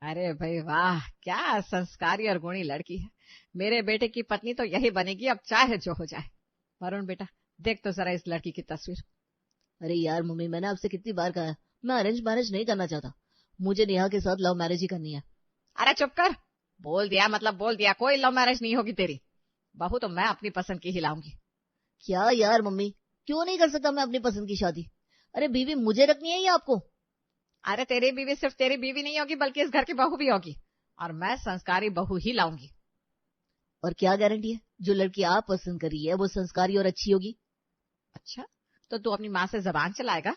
अरे भाई वाह, क्या संस्कारी और गुणी लड़की है। मेरे बेटे की पत्नी तो यही बनेगी, अब चाहे जो हो जाए। वरुण बेटा, देख तो जरा इस लड़की की तस्वीर। अरे यार मम्मी, मैंने आपसे कितनी बार कहा है, मैं अरेंज मैरिज नहीं करना चाहता। मुझे नेहा के साथ लव मैरिज ही करनी है। अरे चुप कर। बोल दिया मतलब बोल दिया, कोई लव मैरिज नहीं होगी तेरी। बहू तो मैं अपनी पसंद की ही लाऊंगी। क्या यार मम्मी, क्यों नहीं कर सकता मैं अपनी पसंद की शादी? अरे बीवी मुझे रखनी है या आपको? अरे तेरी बीवी सिर्फ तेरी बीवी नहीं होगी, बल्कि इस घर की बहू भी होगी। और मैं संस्कारी बहू ही लाऊंगी। और क्या गारंटी है जो लड़की आप पसंद कर रही है वो संस्कारी और अच्छी होगी? अच्छा, तो तू अपनी माँ से जबान चलाएगा?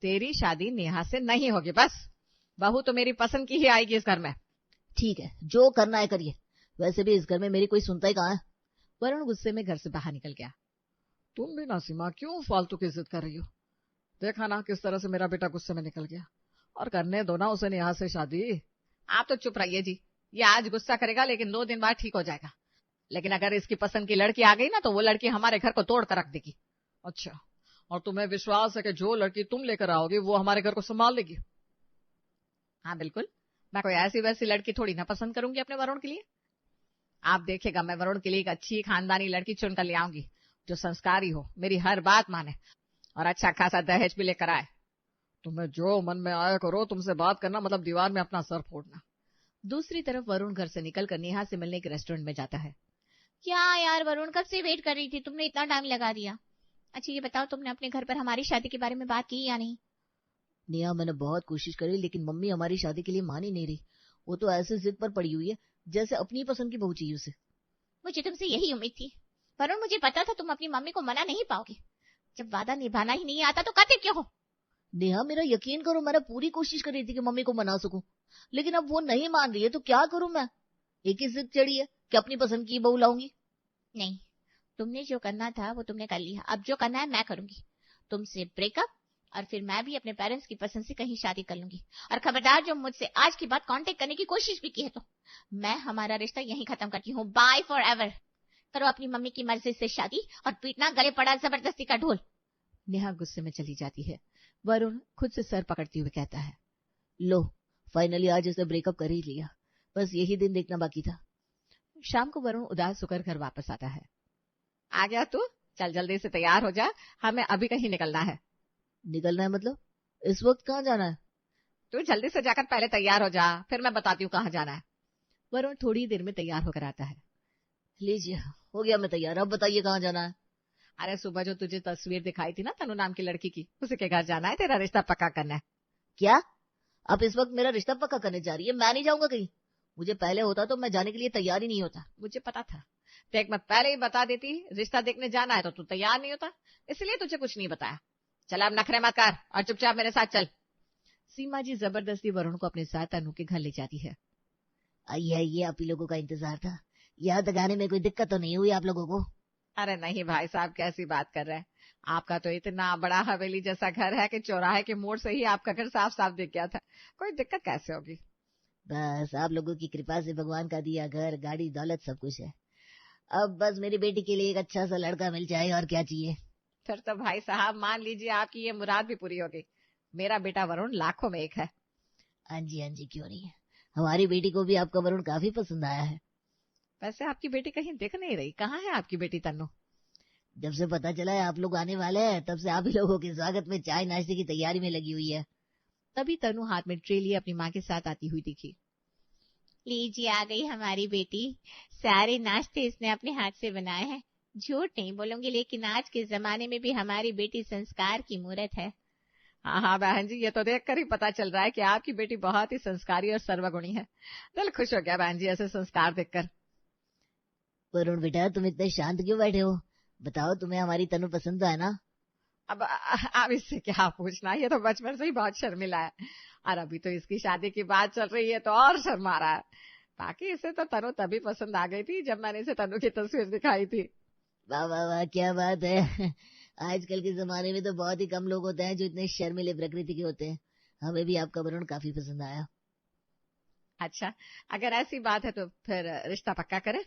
तेरी शादी नेहा से नहीं होगी बस। बहू तो मेरी पसंद की ही आएगी इस घर में। ठीक है, जो करना है करिए। वैसे भी इस घर में मेरी कोई सुनता ही कहाँ है। वरुण गुस्से में घर से बाहर निकल गया। तुम भी ना सीमा, क्यों फालतू की जिद कर रही हो? देखा ना किस तरह से मेरा बेटा गुस्से में निकल गया। और करने दो ना उसे नेहा से शादी। आप तो चुप रहिए जी। ये आज गुस्सा करेगा, लेकिन 2 दिन बाद ठीक हो जाएगा। लेकिन अगर इसकी पसंद की लड़की आ गई ना, तो वो लड़की हमारे घर को तोड़ कर रख देगी। अच्छा, और तुम्हें विश्वास है कि जो लड़की तुम लेकर आओगी वो हमारे घर को संभाल लेगी? हाँ बिल्कुल। मैं कोई ऐसी वैसी लड़की थोड़ी ना पसंद करूंगी अपने वरुण के लिए। आप देखिएगा, मैं वरुण के लिए एक अच्छी खानदानी लड़की चुनकर ले आऊंगी, जो संस्कारी हो, मेरी हर बात माने, और अच्छा खासा दहेज भी लेकर आए। तुम्हें जो मन में आया करो, तुमसे बात करना मतलब दीवार में अपना सर फोड़ना। दूसरी तरफ वरुण घर से निकलकर नेहा से मिलने के रेस्टोरेंट में जाता है। क्या यार वरुण, कब से वेट कर रही थी, तुमने इतना टाइम लगा दिया। अच्छा ये बताओ, तुमने अपने घर पर हमारी शादी के बारे में बात की या नहीं? नेहा, मैंने बहुत कोशिश करी लेकिन मम्मी हमारी शादी के लिए मान ही नहीं रही। वो तो ऐसे जिद पर पड़ी हुई है जैसे अपनी पसंद की बहू चाहिए उसे। मुझे तुमसे यही उम्मीद थी वरुण, मुझे पता था तुम अपनी मम्मी को मना नहीं पाओगे। जब वादा निभाना ही नहीं आता तो कहते क्यों हो? नेहा मेरा यकीन करो, मैंने पूरी कोशिश करी थी कि मम्मी को मना सकूं, लेकिन अब वो नहीं मान रही है तो क्या करूं मैं? एक ही जिद चढ़ी है कि अपनी पसंद की बहू लाऊंगी। नहीं, तुमने जो करना था वो तुमने कर लिया, अब जो करना है मैं करूंगी। तुमसे ब्रेकअप, और फिर मैं भी अपने पेरेंट्स की पसंद से कहीं शादी कर लूंगी। और खबरदार जो मुझसे आज की बात कांटेक्ट करने की कोशिश भी की है तो मैं हमारा रिश्ता यहीं खत्म करती हूँ। Bye forever. करो अपनी मम्मी की मर्जी से शादी और पीटना गले पड़ा जबरदस्ती का ढोल। नेहा गुस्से में चली जाती है। वरुण खुद से सर पकड़ते हुए कहता है, लो, फाइनली आज उसे ब्रेकअप कर ही लिया, बस यही दिन देखना बाकी था। शाम को वरुण उदास होकर घर वापस आता है। आ गया तू? चल जल्दी से तैयार हो जा, हमें अभी कहीं निकलना है। निकलना है मतलब? इस वक्त कहाँ जाना है? तू जल्दी से जाकर पहले तैयार हो जा, फिर मैं बताती हूँ कहाँ जाना है। वरुण थोड़ी देर में तैयार होकर आता है। लीजिए, हो गया मैं तैयार, अब बताइए कहाँ जाना है? अरे सुबह जो तुझे तस्वीर दिखाई थी ना तनु नाम की लड़की की, उसी के घर जाना है, तेरा रिश्ता पक्का करना है। क्या? आप इस वक्त मेरा रिश्ता पक्का करने जा रही है? मैं नहीं जाऊंगा कहीं। मुझे पहले होता तो मैं जाने के लिए तैयार ही नहीं होता। मुझे पता था। देख, मैं पहले ही बता देती रिश्ता देखने जाना है तो तू तैयार नहीं होता, इसलिए तुझे कुछ नहीं बताया। चल अब नखरे मत कर और चुपचाप मेरे साथ चल। सीमा जी जबरदस्ती वरुण को अपने साथ तनु के घर ले जाती है। आइए आइए, आप ही लोगों का इंतजार था। यहाँ तक आने में कोई दिक्कत तो नहीं हुई आप लोगों को? अरे नहीं भाई साहब, कैसी बात कर रहे हैं। आपका तो इतना बड़ा हवेली जैसा घर है कि चौराहे के मोड़ से ही आपका घर साफ साफ दिख गया था। कोई दिक्कत कैसे होगी? बस आप लोगों की कृपा से भगवान का दिया घर, गाड़ी, दौलत सब कुछ है। अब बस मेरी बेटी के लिए एक अच्छा सा लड़का मिल जाए, और क्या चाहिए। फिर तो भाई साहब मान लीजिए आपकी ये मुराद भी पूरी होगी। मेरा बेटा वरुण लाखों में एक है। हाँ जी हाँ जी, क्यों नहीं है। हमारी बेटी को भी आपका वरुण काफी पसंद आया है। वैसे आपकी बेटी कहीं दिख नहीं रही, कहाँ है आपकी बेटी तन्नू? जब से पता चला है आप लोग आने वाले हैं, तब से आप ही लोगों के स्वागत में चाय नाश्ते की तैयारी में लगी हुई है। तभी तनु हाथ में ट्रे लिए अपनी माँ के साथ आती हुई दिखी। लीजिए आ गई हमारी बेटी। सारे नाश्ते इसने अपने हाथ से बनाए हैं। झूठ नहीं बोलूंगी, लेकिन आज के जमाने में भी हमारी बेटी संस्कार की मूरत है। हाँ हाँ बहन जी, ये तो देखकर ही पता चल रहा है कि आपकी बेटी बहुत ही संस्कारी और सर्वगुणी है। दिल खुश हो गया बहन जी ऐसे संस्कार देखकर। वरुण बेटा, तुम इतने शांत क्यों बैठे हो? बताओ, तुम्हें हमारी तनु पसंद तो है ना? अब इससे क्या पूछना, ये तो बचपन से ही बहुत शर्मिला है, और अभी तो इसकी शादी की बात चल रही है तो और शर्मा रहा है। बाकी इसे तो तनु तभी पसंद आ गई थी जब मैंने इसे तनु की तस्वीर दिखाई थी। वाह वाह वाह, क्या बात है। आजकल के जमाने में तो बहुत ही कम लोग होते हैं जो इतने शर्मिले प्रकृति के होते हैं। हमें भी आपका वरुण काफी पसंद आया। अच्छा, अगर ऐसी बात है तो फिर रिश्ता पक्का करें?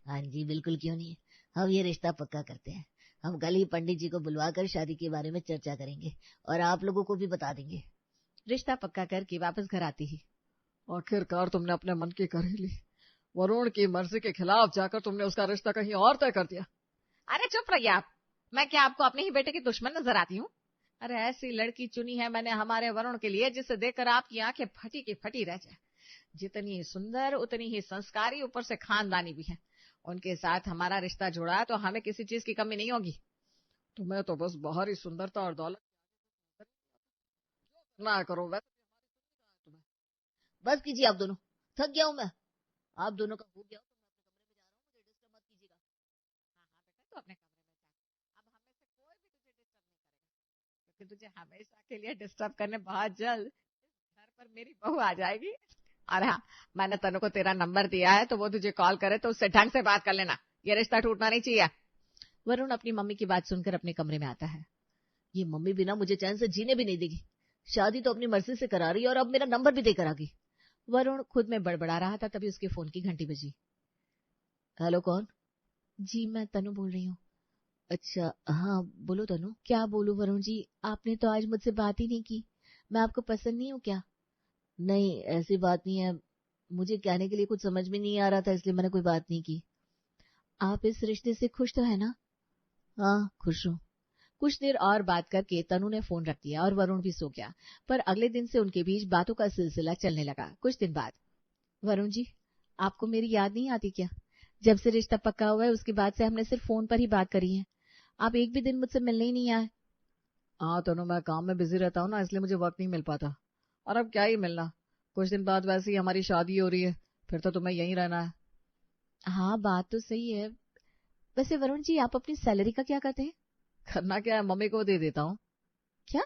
हाँ जी बिल्कुल, क्यों नहीं। हम ये रिश्ता पक्का करते हैं। हम कल ही पंडित जी को बुलवाकर शादी के बारे में चर्चा करेंगे और आप लोगों को भी बता देंगे। रिश्ता पक्का करके वापस घर आती ही, आखिरकार तुमने अपने मन की कर ही ली। वरुण की मर्जी के खिलाफ जाकर तुमने उसका रिश्ता कहीं और तय कर दिया। अरे चुप रहिए आप। मैं क्या आपको अपने ही बेटे की दुश्मन नजर आती हूँ? अरे ऐसी लड़की चुनी है मैंने हमारे वरुण के लिए जिसे देखकर आपकी आंखें फटी की फटी रह जाए। जितनी सुंदर उतनी ही संस्कारी, ऊपर से खानदानी भी है। उनके साथ हमारा रिश्ता जुड़ा तो हमें किसी चीज की कमी नहीं होगी। तुम्हें तो बस बाहरी सुंदरता और दौलत ना करो। वैसे तुम्हें बस कीजिए आप दोनों, थक गया हूं मैं। आप दोनों का हो गया हो तो मैं अपने कमरे में जा रहा हूँ, मुझे डिस्टर्ब मत कीजिएगा। हाँ हाँ बेटा, तो अपने कमरे में जा। अब हमें से कोई भी तुझे डिस्टर्ब नहीं करेगा, क्योंकि तुझे हमेशा के लिए डिस्टर्ब करने बहुत जल्द घर पर मेरी बहू आ जाएगी। और हाँ, मैंने तनु को तेरा नंबर दिया है, तो वो तुझे कॉल करे तो उससे ढंग से बात कर लेना। ये रिश्ता टूटना नहीं चाहिए। वरुण अपनी मम्मी की बात सुनकर अपने कमरे में आता है। ये मम्मी बिना मुझे चैन से जीने भी नहीं देगी। शादी तो अपनी मर्जी से करा रही है और अब मेरा नंबर भी देकर आ गई। वरुण खुद में बड़बड़ा रहा था, तभी उसके फोन की घंटी बजी। हेलो, कौन? जी मैं तनु बोल रही हूँ। अच्छा हाँ बोलो तनु। क्या बोलूं वरुण जी, आपने तो आज मुझसे बात ही नहीं की। मैं आपको पसंद नहीं हूँ क्या? नहीं ऐसी बात नहीं है, मुझे कहने के लिए कुछ समझ में नहीं आ रहा था, इसलिए मैंने कोई बात नहीं की। आप इस रिश्ते से खुश तो है ना? हाँ खुश हूँ। कुछ देर और बात करके तनु ने फोन रख दिया और वरुण भी सो गया। पर अगले दिन से उनके बीच बातों का सिलसिला चलने लगा। कुछ दिन बाद, वरुण जी आपको मेरी याद नहीं आती क्या? जब से रिश्ता पक्का हुआ है उसके बाद से हमने सिर्फ फोन पर ही बात करी है। आप एक भी दिन मुझसे मिलने ही नहीं आए। हाँ तनु, मैं काम में बिजी रहता हूँ ना, इसलिए मुझे वक्त नहीं मिल पाता। और अब क्या ही मिलना, कुछ दिन बाद वैसे ही हमारी शादी हो रही है, फिर तो तुम्हें यहीं रहना है। हाँ बात तो सही है। वैसे वरुण जी आप अपनी सैलरी का क्या करते हैं? करना क्या है, मम्मी को दे देता हूँ। क्या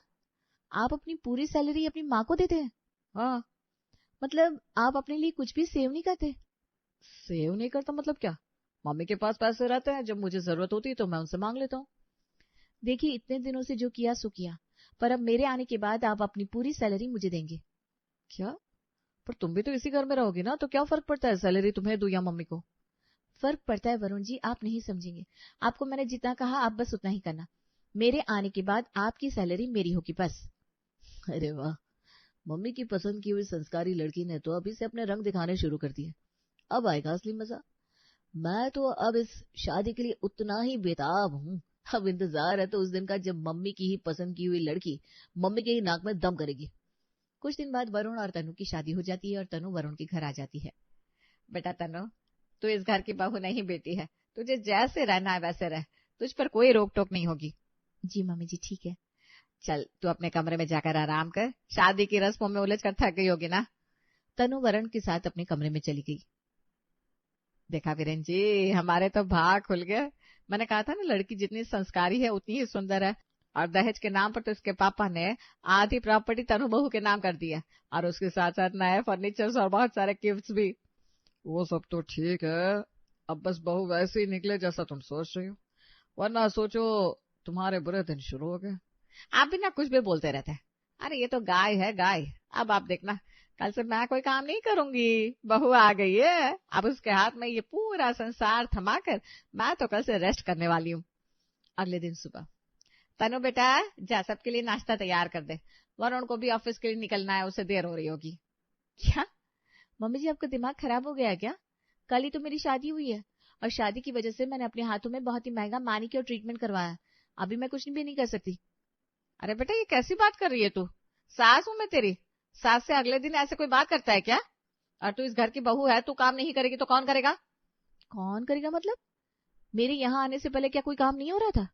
आप अपनी पूरी सैलरी अपनी माँ को देते हैं? हाँ। मतलब आप अपने लिए कुछ भी सेव नहीं करते? सेव नहीं करता मतलब क्या? मम्मी के पास पैसे रहते हैं, जब मुझे जरूरत होती है तो मैं उनसे मांग लेता हूँ। देखिए इतने दिनों से जो किया सो किया, पर अब मेरे आने के बाद आप अपनी पूरी सैलरी मुझे देंगे। क्या? पर तुम भी तो इसी घर में रहोगी ना, तो क्या फर्क पड़ता है सैलरी तुम्हें दूं या मम्मी को? फर्क पड़ता है वरुण जी, आप नहीं समझेंगे। आपको मैंने जितना कहा आप बस उतना ही करना। मेरे आने के बाद आपकी सैलरी मेरी होगी बस। अरे वाह, मम्मी की पसंद की हुई संस्कारी लड़की ने तो अभी से अपने रंग दिखाने शुरू कर दिए। अब आएगा असली मजा। मैं तो अब इस शादी के लिए उतना ही बेताब हूँ। अब इंतजार है तो उस दिन का जब मम्मी की ही पसंद की हुई लड़की मम्मी के ही नाक में दम करेगी। कुछ दिन बाद वरुण और तनु की शादी हो जाती है और तनु वरुण के घर आ जाती है। बेटा तनु, तू इस घर की बहू नहीं बेटी है। तुझे जैसे रहना है वैसे रह, तुझ पर कोई रोक टोक नहीं होगी। जी मम्मी जी ठीक है। चल तू अपने कमरे में जाकर आराम कर, शादी की रस्मों में उलझ कर थक गई होगी ना। तनु वरुण के साथ अपने कमरे में चली गई। देखा वीरेन जी, हमारे तो भाग खुल गए। मैंने कहा था ना, लड़की जितनी संस्कारी है उतनी ही सुंदर है। और दहेज के नाम पर तो इसके पापा ने आधी प्रॉपर्टी तनु बहू के नाम कर दी है, और उसके साथ साथ नए फर्नीचर और बहुत सारे गिफ्ट्स भी। वो सब तो ठीक है, अब बस बहू वैसे ही निकले जैसा तुम सोच रही हो, वरना सोचो तुम्हारे बुरे दिन शुरू हो गए। आप भी ना कुछ भी बोलते रहते हैं। अरे ये तो गाय है गाय। अब आप देखना, कल से मैं कोई काम नहीं करूंगी। बहू आ गई है, अब उसके हाथ में ये पूरा संसार थमाकर मैं तो कल से रेस्ट करने वाली हूँ। अगले दिन सुबह, तनु बेटा जा सबके लिए नाश्ता तैयार कर दे। वरुण को भी ऑफिस के लिए निकलना है, उसे देर हो रही होगी। क्या मम्मी जी आपका दिमाग खराब हो गया है क्या? कल ही तो मेरी शादी हुई है और शादी की वजह से मैंने अपने हाथों में बहुत ही महंगा मैनिक्योर ट्रीटमेंट करवाया। अभी मैं कुछ भी नहीं कर सकती। अरे बेटा ये कैसी बात कर रही है तू? सास हूं मैं तेरी। सास से अगले दिन ऐसे कोई बात करता है क्या? और तू इस घर की बहू है, तू काम नहीं करेगी तो कौन करेगा? कौन करेगा मतलब? मेरे यहाँ आने से पहले क्या कोई काम नहीं हो रहा था?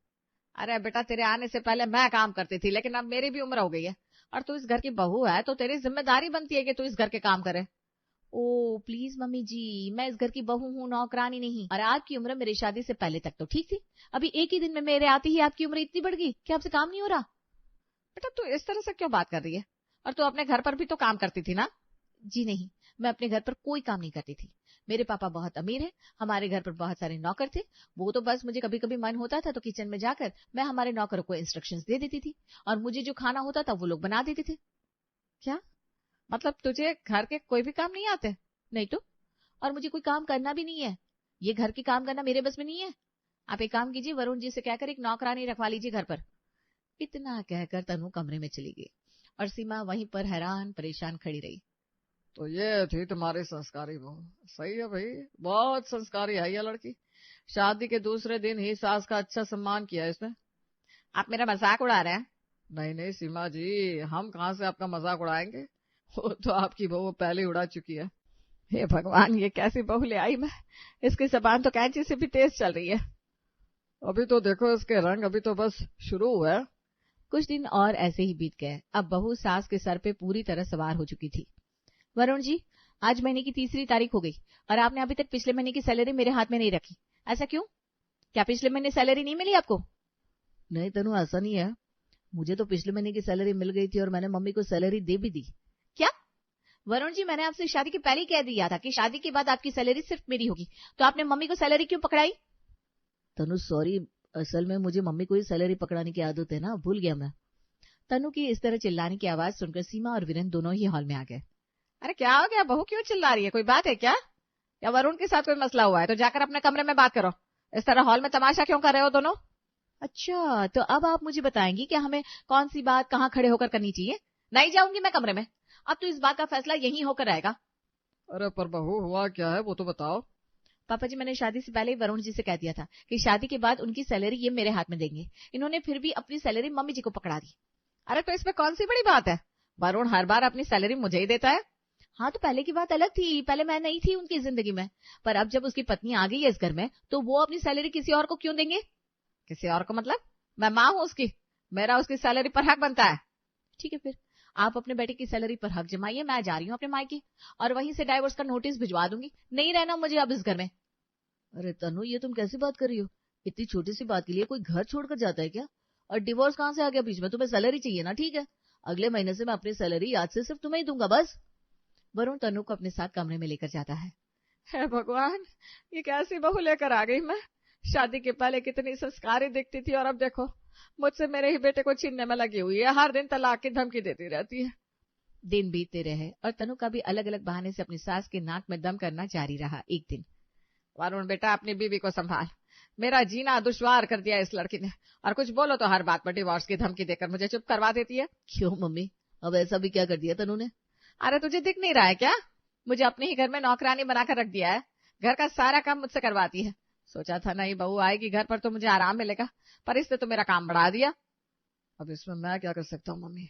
अरे बेटा तेरे आने से पहले मैं काम करती थी, लेकिन अब मेरी भी उम्र हो गई है और तू इस घर की बहू है, तो तेरी जिम्मेदारी बनती है कि तू इस घर के काम करे। ओ प्लीज मम्मी जी, मैं इस घर की बहू हूँ, नौकरानी नहीं। और आपकी उम्र मेरी शादी से पहले तक तो ठीक थी। अभी एक ही दिन में मेरे आते ही आपकी उम्र इतनी बढ़ गई कि आपसे काम नहीं हो रहा। बेटा तू इस तरह से क्यों बात कर रही है? और तू अपने घर पर भी तो काम करती थी ना? जी नहीं, मैं अपने घर पर कोई काम नहीं करती थी। मेरे पापा बहुत अमीर हैं, हमारे घर पर बहुत सारे नौकर थे। वो तो बस मुझे कभी कभी मन होता था तो किचन में जाकर मैं हमारे नौकरों को इंस्ट्रक्शंस दे देती थी और मुझे जो खाना होता था वो लोग बना देते थे। क्या मतलब, तुझे घर के कोई भी काम नहीं आते? नहीं तो, और मुझे कोई काम करना भी नहीं है। ये घर के काम करना मेरे बस में नहीं है। आप एक काम कीजिए, वरुण जी से कहकर एक नौकरानी रखवा लीजिए घर पर। इतना कहकर तनु कमरे में चली गई और सीमा वहीं पर हैरान परेशान खड़ी रही। तो ये थी तुम्हारी संस्कारी बहू। सही है भाई, बहुत संस्कारी है ये लड़की। शादी के दूसरे दिन ही सास का अच्छा सम्मान किया इसने। आप मेरा मजाक उड़ा रहे हैं? नहीं नहीं सीमा जी, हम कहाँ से आपका मजाक उड़ाएंगे, वो तो आपकी बहू पहले उड़ा चुकी है। हे भगवान, ये कैसी बहू ले आई मैं। इसकी जबान तो कैंची से भी तेज चल रही है। अभी तो देखो इसके रंग, अभी तो बस शुरू हुआ है। कुछ दिन और ऐसे ही बीत गए। अब बहू सास के सर पे पूरी तरह सवार हो चुकी थी। वरुण जी, आज महीने की 3 तारीख हो गई और आपने अभी तक पिछले महीने की सैलरी मेरे हाथ में नहीं रखी। ऐसा क्यों? क्या पिछले महीने सैलरी नहीं मिली आपको? नहीं तनु, ऐसा नहीं है। मुझे तो पिछले महीने की सैलरी मिल गई थी और मैंने मम्मी को सैलरी दे भी दी। क्या? वरुण जी, मैंने आपसे शादी के पहले ही कह दिया था कि शादी के बाद आपकी सैलरी सिर्फ मेरी होगी, तो आपने मम्मी को सैलरी क्यों पकड़ाई? तनु सॉरी, असल में मुझे मम्मी को ही सैलरी पकड़ाने की आदत है ना, भूल गया मैं। तनु की इस तरह चिल्लाने की आवाज सुनकर सीमा और वीरेन दोनों ही हॉल में आ गए। अरे क्या हो गया, बहू क्यों चिल्ला रही है? कोई बात है क्या? या वरुण के साथ कोई मसला हुआ है? तो जाकर अपने कमरे में बात करो। इस तरह हॉल में तमाशा क्यों कर रहे हो दोनों? अच्छा, तो अब आप मुझे बताएंगी कि हमें कौन सी बात कहाँ खड़े होकर करनी चाहिए? नहीं जाऊंगी मैं कमरे में। अब तो इस बात का फैसला यहीं होकर रहेगा। अरे पर बहू, हुआ क्या है वो तो बताओ। पापा जी, मैंने शादी से पहले ही वरुण जी से कह दिया था कि शादी के बाद उनकी सैलरी ये मेरे हाथ में देंगे। इन्होंने फिर भी अपनी सैलरी मम्मी जी को पकड़ा दी। अरे तो इसमें कौन सी बड़ी बात है? वरुण हर बार अपनी सैलरी मुझे ही देता है। हाँ, तो पहले की बात अलग थी, पहले मैं नहीं थी उनकी जिंदगी में, पर अब जब उसकी पत्नी आ गई है इस घर में, तो वो अपनी सैलरी किसी और को क्यों देंगे? किसी और को मतलब? मैं माँ हूँ उसकी, मेरा उसकी सैलरी पर हक बनता है। ठीक है, फिर आप अपने बेटे की सैलरी पर हक जमाइए। मैं जा रही हूँ अपने मायके और वहीं से डाइवोर्स का नोटिस भिजवा दूंगी। नहीं रहना मुझे अब इस घर में। अरे तनु, ये तुम कैसी बात कर रही हो? इतनी छोटी सी बात के लिए कोई घर छोड़कर जाता है क्या? और डिवोर्स कहाँ से आ गया बीच में? तुम्हें सैलरी चाहिए ना, ठीक है, अगले महीने से मैं अपनी सैलरी आज से सिर्फ तुम्हें ही दूंगा बस। वरुण तनु को अपने साथ कमरे में लेकर जाता है। हे भगवान, ये कैसी बहू लेकर आ गई मैं। शादी के पहले कितनी संस्कारी दिखती थी और अब देखो मुझसे मेरे ही बेटे को छीनने में लगी हुई है। हर दिन तलाक की धमकी देती रहती है। दिन बीतते रहे और तनु का भी अलग अलग बहाने से अपनी सास के नाक में दम करना जारी रहा। एक दिन, वरुण बेटा, अपनी बीवी को संभाल, मेरा जीना दुश्वार कर दिया इस लड़की ने, और कुछ बोलो तो हर बात पर डिवोर्स की धमकी देकर मुझे चुप करवा देती है। क्यों मम्मी, अब ऐसा भी क्या कर दिया तनु ने? अरे तुझे दिख नहीं रहा है क्या? मुझे अपने ही घर में नौकरानी बनाकर रख दिया है। घर का सारा काम मुझसे करवाती है। सोचा था नई बहू आएगी घर पर तो मुझे आराम मिलेगा, पर इसने तो मेरा काम बढ़ा दिया। अब इसमें मैं क्या कर सकता हूँ मम्मी,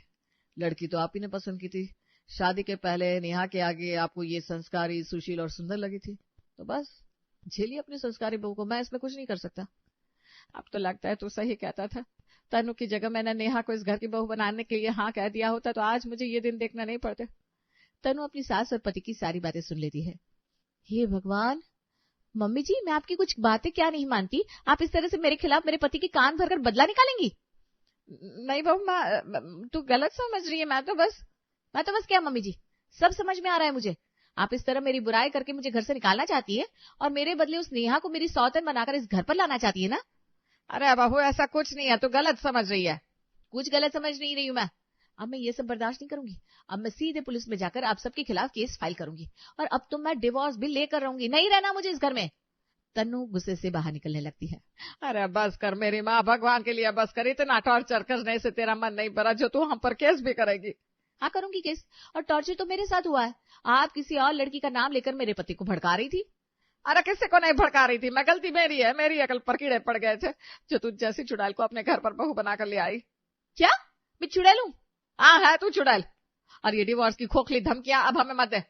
लड़की तो आप ही ने पसंद की थी। शादी के पहले नेहा के आगे आपको ये संस्कारी, सुशील और सुंदर लगी थी, तो बस झेलिए अपनी संस्कारी बहू को, मैं इसमें कुछ नहीं कर सकता। अब तो लगता है तू सही कहता था। तनु की जगह मैंने नेहा को इस घर की बहू बनाने के लिए हाँ कह दिया होता तो आज मुझे ये दिन देखना नहीं पड़ते। तनु अपनी सास और पति की सारी बातें सुन लेती है। हे भगवान, मम्मी जी, मैं आपकी कुछ बातें क्या नहीं मानती। आप इस तरह से मेरे खिलाफ मेरे पति के कान भरकर बदला निकालेंगी? नहीं बहू, तू गलत समझ रही है। मैं तो बस क्या मम्मी जी, सब समझ में आ रहा है मुझे। आप इस तरह मेरी बुराई करके मुझे घर से निकालना चाहती है और मेरे बदले उस नेहा को मेरी सौतन बनाकर इस घर पर लाना चाहती है ना? अरे बहू, ऐसा कुछ नहीं है, तू गलत समझ रही है। कुछ गलत समझ नहीं रही हूं मैं। अब मैं ये सब बर्दाश्त नहीं करूंगी। अब मैं सीधे पुलिस में जाकर आप सबके खिलाफ केस फाइल करूंगी और अब तो मैं डिवोर्स भी लेकर रहूंगी। नहीं रहना मुझे इस घर में। तन्नू गुस्से से बाहर निकलने लगती है। अरे बस कर मेरी माँ, भगवान के लिए बस कर। इतना टॉर्चर करने से तेरा मन नहीं भरा जो तू हम पर केस भी करेगी? हाँ, करूंगी केस, और टॉर्चर तो मेरे साथ हुआ है। आप किसी और लड़की का नाम लेकर मेरे पति को भड़का रही थी। अरे किसी को नहीं भड़का रही थी मैं, गलती मेरी है। मेरी अकल पर कीड़े पड़ गए थे जो तू जैसी चुड़ैल को अपने घर पर बहू बनाकर ले आई। क्या मैं चुड़ैल हूँ? हाँ है तू चुड़ैल। और ये डिवोर्स की खोखली धमकियां अब हमें मत दे।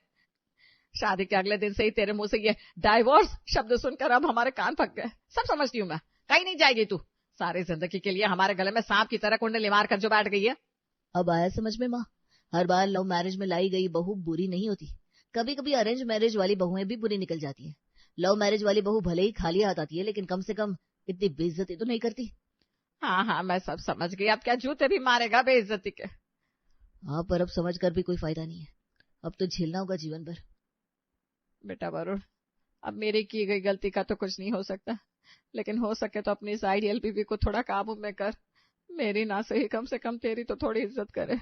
शादी के अगले दिन से ही तेरे मुंह से ये डाइवोर्स शब्द सुनकर अब हमारे कान पक गए। सब समझती हूँ मैं, कहीं नहीं जाएगी तू। सारी जिंदगी के लिए हमारे गले में सांप की तरह कुंडली मार कर जो बैठ गई है। अब आया समझ में माँ, हर बार लव मैरिज में लाई गई बहू बुरी नहीं होती। कभी कभी अरेंज मैरिज वाली बहुएं भी बुरी निकल जाती है। लव मैरिज वाली बहू भले ही खाली हाथ आती है लेकिन कम से कम इतनी बेइज्जती तो नहीं करती। हाँ मैं सब समझ गई। अब क्या जूते भी मारेगा बेइज्जती के? हाँ, पर अब समझ कर भी कोई फायदा नहीं है। अब तो झेलना होगा जीवन भर। बेटा वरुण, अब मेरी की गई गलती का तो कुछ नहीं हो सकता, लेकिन हो सके तो अपनी इस आइडियल बीवी को थोड़ा काबू में कर। मेरी ना सही, कम से कम तेरी तो थोड़ी इज्जत करे।